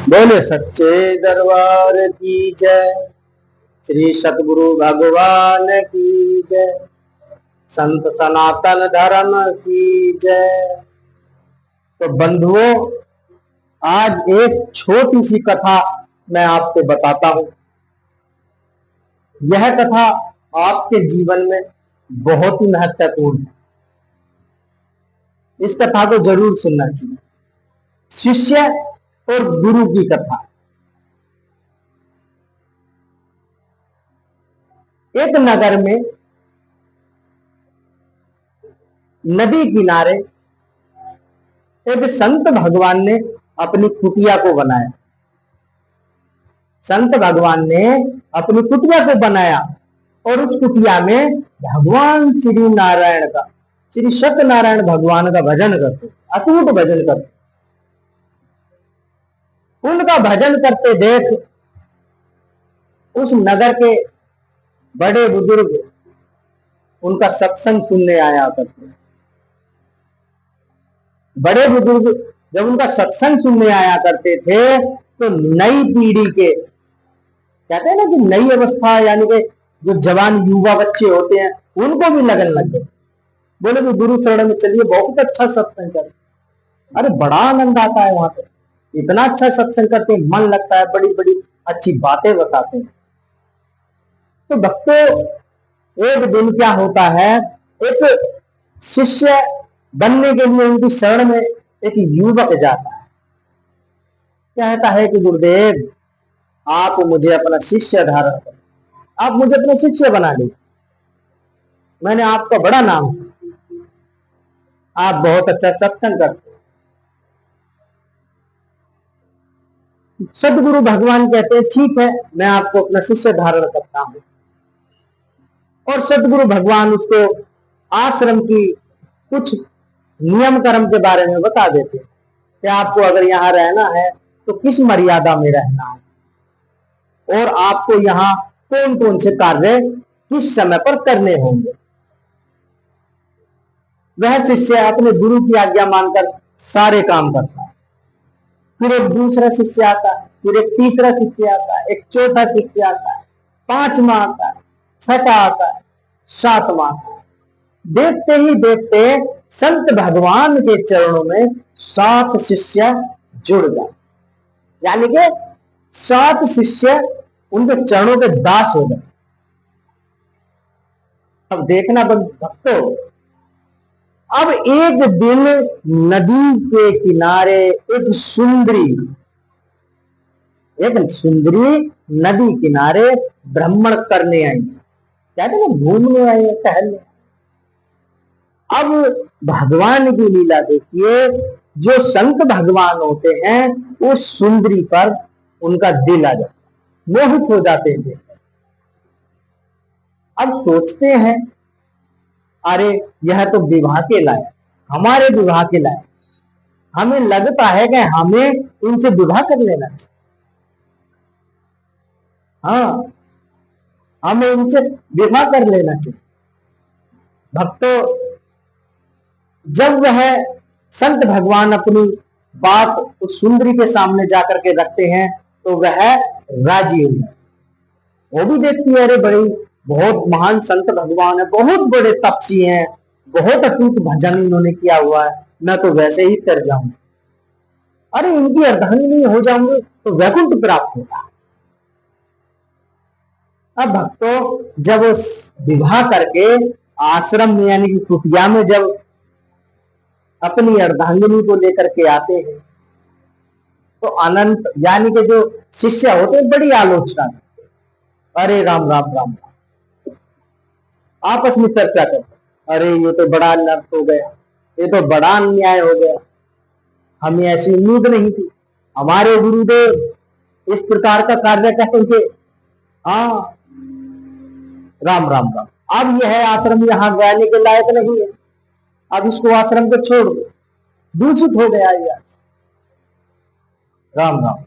बोले सच्चे दरबार की जय। श्री सतगुरु भगवान की जय। संत सनातन धर्म की जय। तो बंधुओं, आज एक छोटी सी कथा मैं आपको बताता हूं। यह कथा आपके जीवन में बहुत ही महत्वपूर्ण है। इस कथा को जरूर सुनना चाहिए। शिष्य और गुरु की कथा। एक नगर में नदी किनारे एक संत भगवान ने अपनी कुटिया को बनाया। संत भगवान ने अपनी कुटिया को बनाया और उस कुटिया में भगवान श्री नारायण का, श्री सत्यनारायण भगवान का भजन करते, अटूट भजन करते। उनका भजन करते देख उस नगर के बड़े बुजुर्ग उनका सत्संग सुनने आया करते। बड़े बुजुर्ग जब उनका सत्संग सुनने आया करते थे तो नई पीढ़ी के, कहते हैं ना कि नई अवस्था, यानी कि जो जवान युवा बच्चे होते हैं, उनको भी लगन लग गए। बोले कि गुरु शरण में चलिए, बहुत अच्छा सत्संग कर। अरे बड़ा आनंद आता है वहां पे, इतना अच्छा सत्संग करते हैं, मन लगता है, बड़ी बड़ी अच्छी बातें बताते हैं। तो भक्तों, एक दिन क्या होता है, एक शिष्य बनने के लिए उनकी शरण में एक युवक जाता है। कहता है कि गुरुदेव, आप मुझे अपना शिष्य धारण करें, आप मुझे अपना शिष्य बना लीजिए। मैंने आपका बड़ा नाम, आप बहुत अच्छा सत्संग करते हैं। सदगुरु भगवान कहते हैं ठीक है, मैं आपको अपना शिष्य धारण करता हूं। और सदगुरु भगवान उसको आश्रम की कुछ नियम कर्म के बारे में बता देते हैं कि आपको अगर यहां रहना है तो किस मर्यादा में रहना है और आपको यहाँ कौन कौन से कार्य किस समय पर करने होंगे। वह शिष्य अपने गुरु की आज्ञा मानकर सारे काम करता है। फिर एक दूसरा शिष्य आता है, फिर एक तीसरा शिष्य आता है, एक चौथा शिष्य आता है, पांचवा आता है, छठा आता है, सातवां आता है। देखते ही देखते संत भगवान के चरणों में 7 शिष्य जुड़ गए, यानी कि 7 शिष्य उनके चरणों के दास हो गए। अब देखना भक्तों, अब एक दिन नदी के किनारे एक सुंदरी नदी किनारे भ्रमण करने आई। कहते हैं घूमने आई, टहलने। अब भगवान की लीला देखिए, जो संत भगवान होते हैं वो सुंदरी पर उनका दिल आ जाता, मोहित हो जाते हैं। अब सोचते हैं, अरे यह तो विवाह के लायक, हमारे विवाह के लायक, हमें लगता है कि हमें इनसे विवाह कर लेना चाहिए। हाँ, हमें इनसे विवाह कर लेना चाहिए। भक्तों, जब वह संत भगवान अपनी बात उस सुंदरी के सामने जाकर के रखते हैं तो वह राजी हो जाए। वो भी देखती है, अरे बड़ी बहुत महान संत भगवान है, बहुत बड़े तपस्वी हैं, बहुत अटूट भजन इन्होंने किया हुआ है, मैं तो वैसे ही कर जाऊंगी। अरे इनकी अर्धांगिनी हो जाऊंगी तो वैकुंठ प्राप्त होगा। अब भक्तों, जब उस विवाह करके आश्रम में यानी कि कुटिया में जब अपनी अर्धांगिनी को लेकर के आते हैं तो अनंत यानी कि जो शिष्य होते हैं बड़ी आलोचना करते, अरे राम राम राम, आपस में चर्चा करते, अरे ये तो बड़ा अनर्थ हो गया, ये तो बड़ा अन्याय हो गया, हमें ऐसी उम्मीद नहीं थी, हमारे गुरुदेव इस प्रकार का कार्य करेंगे। हाँ, राम राम राम, अब यह आश्रम यहां रहने के लायक नहीं है, अब इसको आश्रम को छोड़ दो, दूषित हो गया ये। राम राम।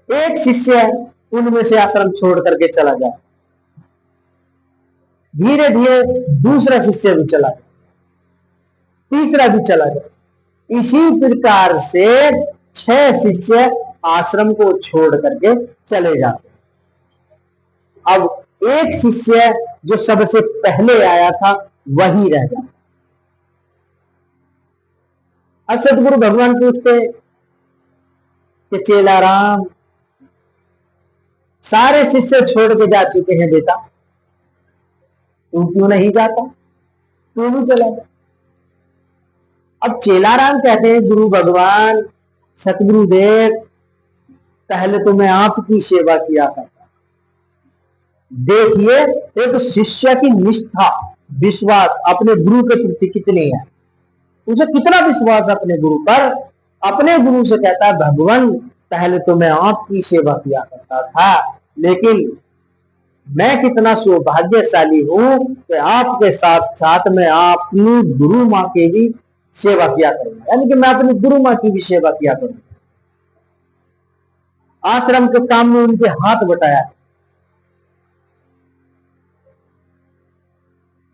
एक शिष्य उनमें से आश्रम छोड़ करके चला गया, धीरे धीरे दूसरा शिष्य भी चला गया, तीसरा भी चला गया। इसी प्रकार से 6 शिष्य आश्रम को छोड़ करके चले जाते। अब एक शिष्य जो सबसे पहले आया था वही रह जाता। अब सतगुरु भगवान पूछते कि चेला राम, सारे शिष्य छोड़ के जा चुके हैं बेटा, तू क्यों नहीं जाता, तू भी चला जा। अब चेलाराम कहते हैं गुरु भगवान सतगुरुदेव, पहले तो मैं आपकी सेवा किया करता। देखिए एक शिष्य की निष्ठा, विश्वास अपने गुरु के प्रति कितनी है, उसे कितना विश्वास अपने गुरु पर। अपने गुरु से कहता है भगवान पहले तो मैं आपकी सेवा किया करता था, लेकिन मैं कितना सौभाग्यशाली हूं कि आपके साथ साथ मैं अपनी गुरु माँ की भी सेवा किया करूंगा, यानी कि मैं अपनी गुरु माँ की भी सेवा किया करूंगा। आश्रम के काम में उनके हाथ बटाया।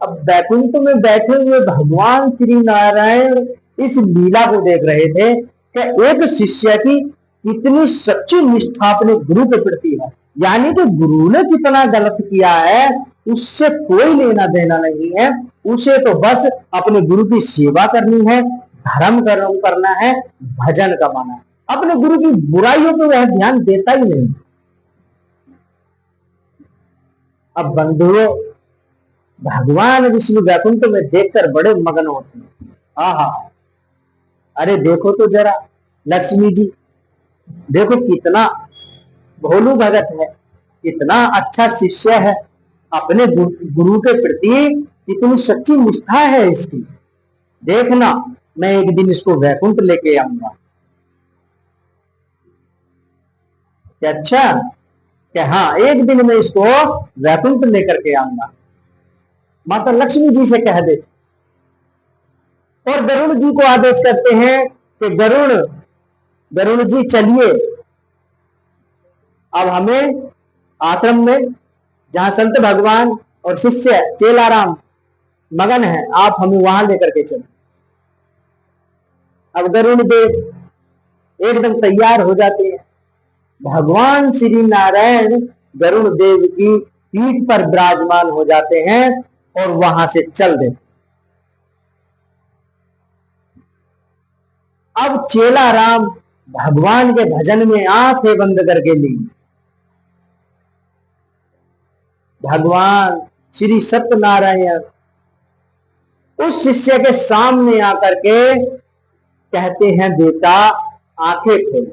अब बैकुंठ में बैठे हुए भगवान श्री नारायण इस लीला को देख रहे थे कि एक शिष्य की कितनी सच्ची निष्ठा अपने गुरु के प्रति है, यानी कि गुरु ने कितना गलत किया है उससे कोई लेना देना नहीं है, उसे तो बस अपने गुरु की सेवा करनी है, धर्म कर्म करना है, भजन कमाना है। अपने गुरु की बुराइयों पर वह ध्यान देता ही नहीं। अब बंधुओं, भगवान विष्णु वैकुंठ में देखकर बड़े मगन होते हैं। आहा, अरे देखो तो जरा लक्ष्मी जी, देखो कितना भोलू भगत है, कितना अच्छा शिष्य है, अपने गुरु के प्रति कितनी सच्ची निष्ठा है इसकी। देखना मैं एक दिन इसको वैकुंठ लेके आऊंगा। अच्छा कि हाँ, एक दिन मैं इसको वैकुंठ लेकर के आऊंगा। माता लक्ष्मी जी से कह दे। और गरुड़ जी को आदेश करते हैं कि गरुड़ जी चलिए, अब हमें आश्रम में जहां संत भगवान और शिष्य चेलाराम मगन है, आप हमें वहां लेकर के चले। अब गरुड़ देव एकदम तैयार हो जाते हैं। भगवान श्री नारायण गरुड़ देव की पीठ पर विराजमान हो जाते हैं और वहां से चल देते। अब चेला राम भगवान के भजन में आंखें बंद करके ली। भगवान श्री सत्यनारायण उस शिष्य के सामने आकर के कहते हैं बेटा आंखें खोल।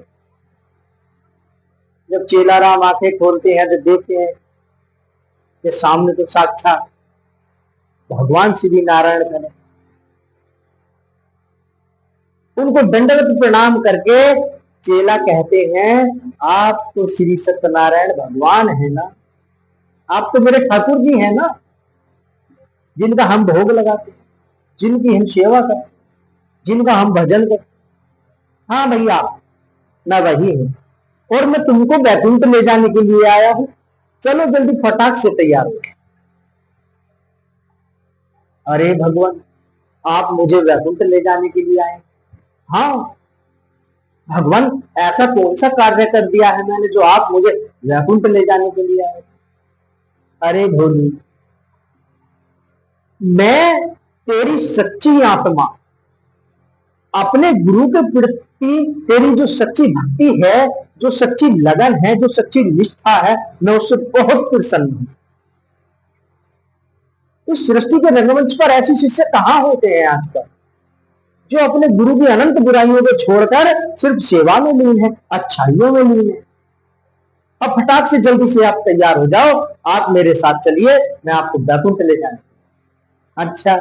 जब चेलाराम आंखें खोलते हैं तो देखते हैं कि सामने तो साक्षात भगवान श्री नारायण खड़े। उनको दंडवत प्रणाम करके चेला कहते हैं आप तो श्री सत्यनारायण भगवान है ना, आप तो मेरे ठाकुर जी हैं ना, जिनका हम भोग लगाते, जिनकी हम सेवा करते, जिनका हम भजन करते। हाँ भैया, मैं वही हूं और मैं तुमको बैकुंठ ले जाने के लिए आया हूं, चलो जल्दी फटाक से तैयार हो। अरे भगवान, आप मुझे वैकुंठ ले जाने के लिए आए? हाँ भगवान, ऐसा कौन सा कार्य कर दिया है मैंने जो आप मुझे वैकुंठ ले जाने के लिए आए? अरे भोली, मैं तेरी सच्ची आत्मा, अपने गुरु के प्रति तेरी जो सच्ची भक्ति है, जो सच्ची लगन है, जो सच्ची निष्ठा है, मैं उससे बहुत प्रसन्न हूं। इस सृष्टि के रंगमंच पर ऐसे शिष्य कहां होते हैं आजकल, जो अपने गुरु की अनंत बुराइयों को छोड़कर सिर्फ सेवा में लीन है, अच्छाइयों में लीन है। अब फटाक से जल्दी से आप तैयार हो जाओ, आप मेरे साथ चलिए, मैं आपको बैकुंठ ले जाऊंगा। अच्छा,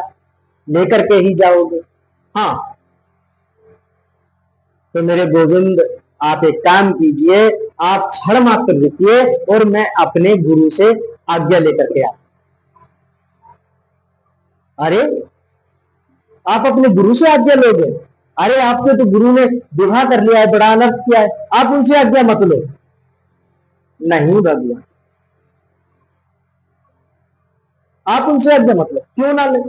लेकर के ही जाओगे? हाँ, तो मेरे गोविंद आप एक काम कीजिए, आप क्षण मात्र रुकिए और मैं अपने गुरु से आज्ञा लेकर के आ। अरे आप अपने गुरु से आज्ञा लोगे? अरे आपके तो गुरु ने विवाह कर लिया है, बड़ा अनर्थ किया है, आप उनसे आज्ञा मत लो। नहीं भगवान, आप उनसे आज्ञा मत लो, क्यों ना ले?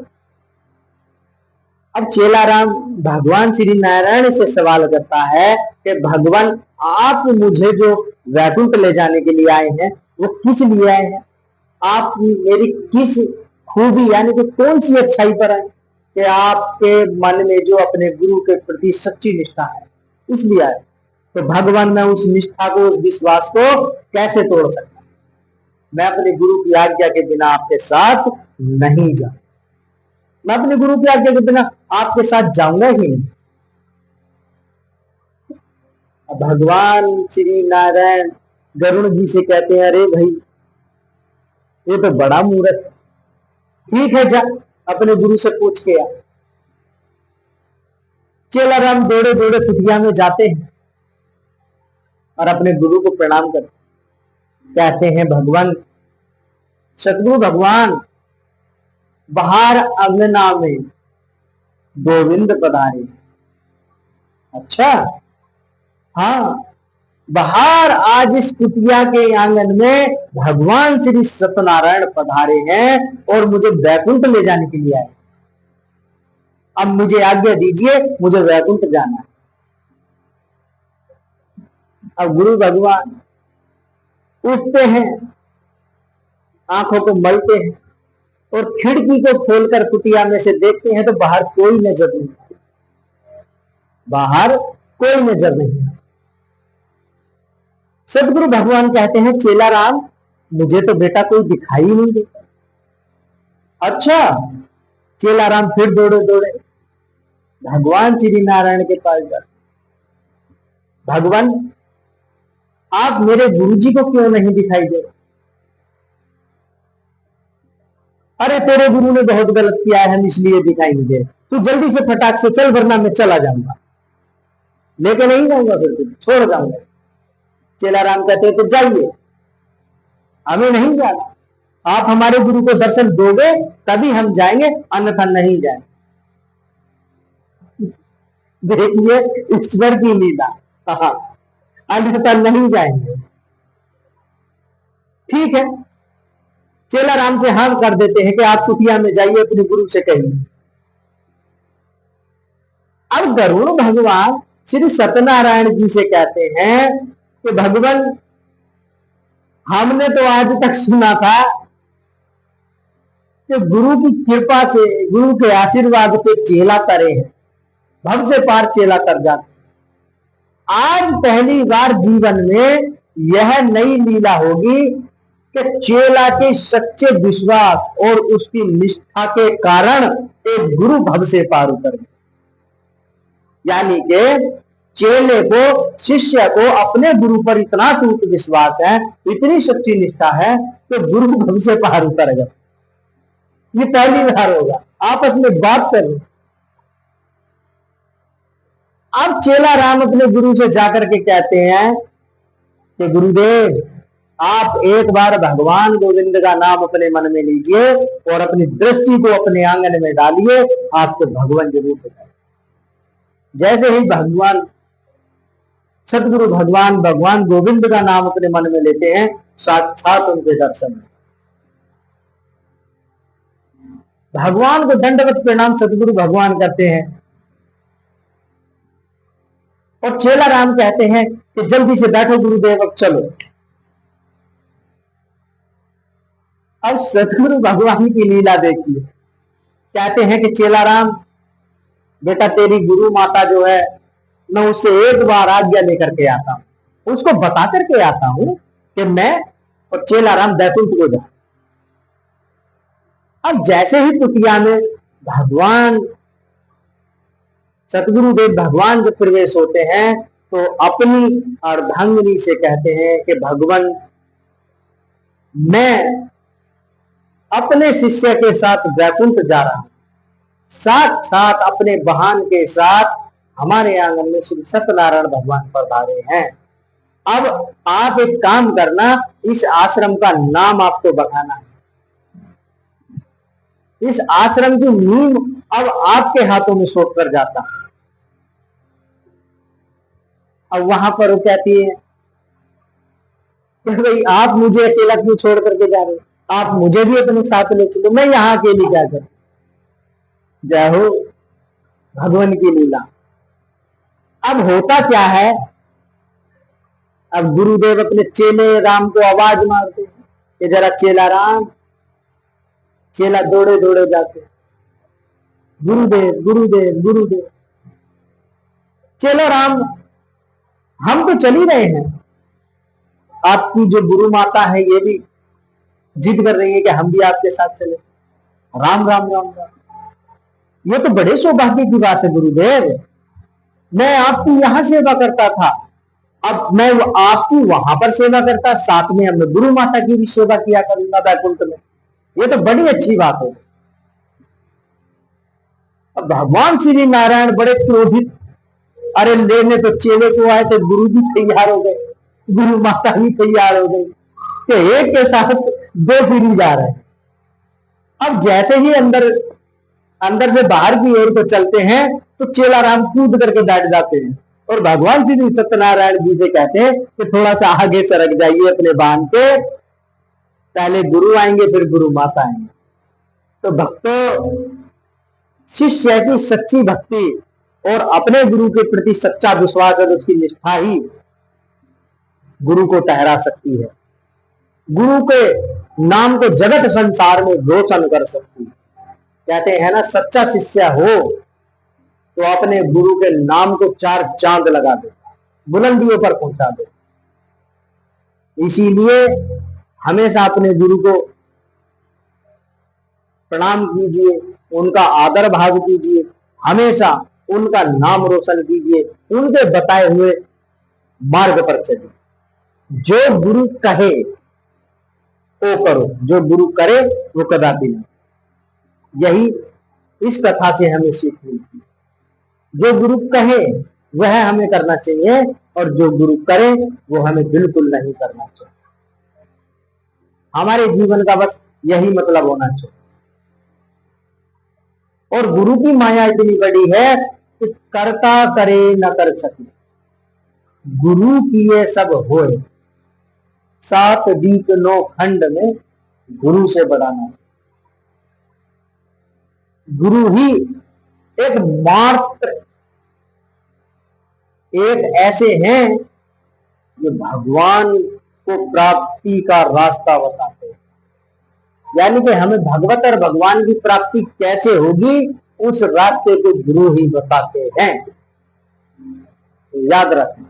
अब चेलाराम भगवान श्री नारायण से सवाल करता है कि भगवान, आप मुझे जो वैकुंठ ले जाने के लिए आए हैं वो किस लिए आए हैं? आप मेरी किस खूबी यानी कि कौन सी अच्छाई पर आए कि आपके मन में जो अपने गुरु के प्रति सच्ची निष्ठा है, इसलिए आए। तो भगवान, मैं उस निष्ठा को, उस विश्वास को कैसे तोड़ सकता? मैं अपने गुरु की आज्ञा के बिना आपके साथ नहीं जाऊंगा। मैं अपने गुरु की आज्ञा के बिना आपके साथ जाऊंगा ही नहीं। भगवान श्री नारायण गरुड़ जी से कहते हैं, अरे भाई ये तो बड़ा मूर्ख है। ठीक है, जा अपने गुरु से पूछ के आ। चेलाराम दौड़े दौड़े कुटिया में जाते हैं और अपने गुरु को प्रणाम करते, कहते हैं, भगवान, सतगुरु भगवान, बाहर अंगना में गोविंद पधारे। अच्छा, हाँ, बाहर आज इस कुटिया के आंगन में भगवान श्री सत्यनारायण पधारे हैं और मुझे वैकुंठ ले जाने के लिए आए। अब मुझे आज्ञा दीजिए, मुझे वैकुंठ जाना है। अब गुरु भगवान उठते हैं, आंखों को मलते हैं और खिड़की को खोलकर कुटिया में से देखते हैं तो बाहर कोई नजर नहीं, बाहर कोई नजर नहीं। सदगुरु भगवान कहते हैं, चेलाराम, मुझे तो बेटा कोई दिखाई नहीं देता। अच्छा, चेलाराम फिर दौड़े दौड़े भगवान श्री नारायण के पास जाते, भगवान, आप मेरे गुरुजी को क्यों नहीं दिखाई दे? अरे तेरे गुरु ने बहुत गलत किया है, हम इसलिए दिखाई नहीं दे। तू जल्दी से फटाक से चल, वरना मैं चला जाऊंगा, लेके नहीं जाऊंगा, फिर तुझे छोड़ जाऊंगा। चेलाराम कहते, तो जाइए, हमें नहीं जाना। आप हमारे गुरु को दर्शन दोगे तभी हम जाएंगे, अन्यथा नहीं जाएंगे। देखिए ईश्वर की लीला, अन्यथा नहीं जाएंगे। ठीक है, चेलाराम से हाँ कर देते हैं कि आप कुटिया में जाइए, अपने गुरु से कहिए। अब गरुड़ भगवान श्री सत्यनारायण जी से कहते हैं कि भगवान, हमने तो आज तक सुना था कि गुरु की कृपा से, गुरु के आशीर्वाद से चेला तरे हैं, भव से पार चेला तर जाते। आज पहली बार जीवन में यह नई लीला होगी कि चेला के सच्चे विश्वास और उसकी निष्ठा के कारण एक गुरु भव से पार उतर गए। यानी कि चेले को, शिष्य को अपने गुरु पर इतना टूट विश्वास है, इतनी सच्ची निष्ठा है कि गुरु भव से पार उतर गए। ये पहली बार होगा, आपस में बात कर। अब चेला राम अपने गुरु से जाकर के कहते हैं कि गुरुदेव, आप एक बार भगवान गोविंद का नाम अपने मन में लीजिए और अपनी दृष्टि को अपने आंगन में डालिए, आपको भगवान जरूर दिखाए। जैसे ही भगवान सदगुरु भगवान गोविंद का नाम अपने मन में लेते हैं, साक्षात उनके दर्शन। भगवान को दंडवत प्रणाम सदगुरु भगवान करते हैं और चेला राम कहते हैं कि जल्दी से बैठो गुरुदेव, अब चलो। अब सदगुरु भगवान की लीला देखिए, कहते हैं कि चेला राम, बेटा तेरी गुरु माता जो है, मैं उससे एक बार आज्ञा लेकर के आता हूं, उसको बता करके आता हूं कि मैं और चेला राम बैकुंठ को जा। अब जैसे ही कुटिया में भगवान सतगुरुदेव भगवान जब प्रवेश होते हैं तो अपनी अर्धांगिनी से कहते हैं कि भगवान, मैं अपने शिष्य के साथ वैकुंठ जा रहा हूं, साथ अपने वाहन के साथ हमारे आंगन में श्री सत्यनारायण भगवान पधारे हैं। अब आप एक काम करना, इस आश्रम का नाम आपको बताना है। इस आश्रम की नींव अब आपके हाथों में सौंप कर जाता है। अब वहां पर वो कहती है कि भाई आप मुझे अकेला क्यों छोड़ करके जा रहे हो, आप मुझे भी अपने साथ ले चलो, मैं यहां अकेली क्या करूं। जय हो। भगवान की लीला। अब होता क्या है, अब गुरुदेव अपने चेले राम को आवाज मारते हैं कि जरा चेला राम। चेला दौड़े दौड़े जाते, गुरुदेव गुरुदेव गुरुदेव। चेला राम, हम तो चल ही रहे हैं, आपकी जो गुरु माता है ये भी जिद कर रही है कि हम भी आपके साथ चले। राम राम राम राम, ये तो बड़े सौभाग्य की बात है गुरुदेव, मैं आपकी यहां सेवा करता था, अब मैं आपकी वहां पर सेवा करता, साथ में अब मैं गुरु माता की भी सेवा किया करूंगा वैकुंठ में, ये तो बड़ी अच्छी बात है। अब भगवान श्री नारायण बड़े क्रोधित, अरे लेने तो चेले को आए थे, गुरु भी तैयार हो गए, गुरु माता भी तैयार हो गई कि एक के साथ दो फिरी जा रहे हैं। अब जैसे ही अंदर अंदर से बाहर की ओर को चलते हैं तो चेला राम कूद करके बैठ जाते हैं और भगवान श्री सत्यनारायण जी से कहते हैं कि थोड़ा सा आगे सरक जाइए अपने बांध के, पहले गुरु आएंगे फिर गुरु माता आएंगे। तो भक्तों, शिष्य की सच्ची भक्ति और अपने गुरु के प्रति सच्चा विश्वास और उसकी निष्ठा ही गुरु को ठहरा सकती है, गुरु के नाम को जगत संसार में रोशन कर सकती है। कहते हैं ना, सच्चा शिष्य हो तो अपने गुरु के नाम को चार चांद लगा दे, बुलंदियों पर पहुंचा दे। इसीलिए हमेशा अपने गुरु को प्रणाम कीजिए, उनका आदर भाव कीजिए, हमेशा उनका नाम रोशन कीजिए, उनके बताए हुए मार्ग पर चलिए। जो गुरु कहे वो करो, जो गुरु करे वो कदापि नहीं। यही इस कथा से हमें सीख मिलती है, जो गुरु कहे वह हमें करना चाहिए और जो गुरु करे वो हमें बिल्कुल नहीं करना चाहिए। हमारे जीवन का बस यही मतलब होना चाहिए। और गुरु की माया इतनी बड़ी है कि करता करे न कर सके, गुरु किए सब होए, सात दीप नौ खंड में गुरु से बढ़ाना। गुरु ही एक मात्र एक ऐसे हैं जो भगवान को प्राप्ति का रास्ता बताते हैं, यानी कि हमें भगवत और भगवान की प्राप्ति कैसे होगी उस रास्ते को गुरु ही बताते हैं। याद रखना,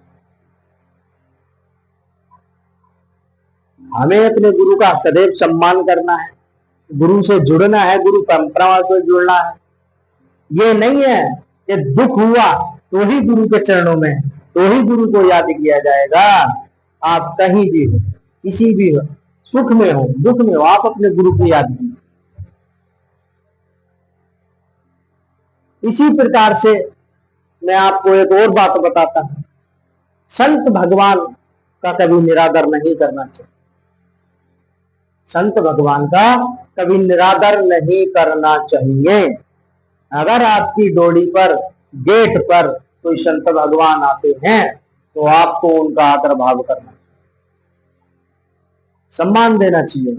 हमें अपने गुरु का सदैव सम्मान करना है, गुरु से जुड़ना है, गुरु परंपरा से जुड़ना है। ये नहीं है कि दुख हुआ तो ही गुरु के चरणों में, तो ही गुरु को याद किया जाएगा। आप कहीं भी हो, किसी भी हो, सुख में हो दुख में हो, आप अपने गुरु की याद कीजिए। इसी प्रकार से मैं आपको एक और बात बताता हूं, संत भगवान का कभी निरादर नहीं करना चाहिए। संत भगवान का कभी निरादर नहीं करना चाहिए। अगर आपकी डोली पर, गेट पर कोई संत भगवान आते हैं तो आपको उनका आदर भाव करना, सम्मान देना चाहिए।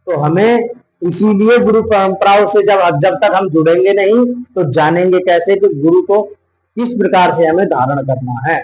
तो हमें इसीलिए गुरु परंपराओं से जब तक हम जुड़ेंगे नहीं तो जानेंगे कैसे कि गुरु को किस प्रकार से हमें धारण करना है।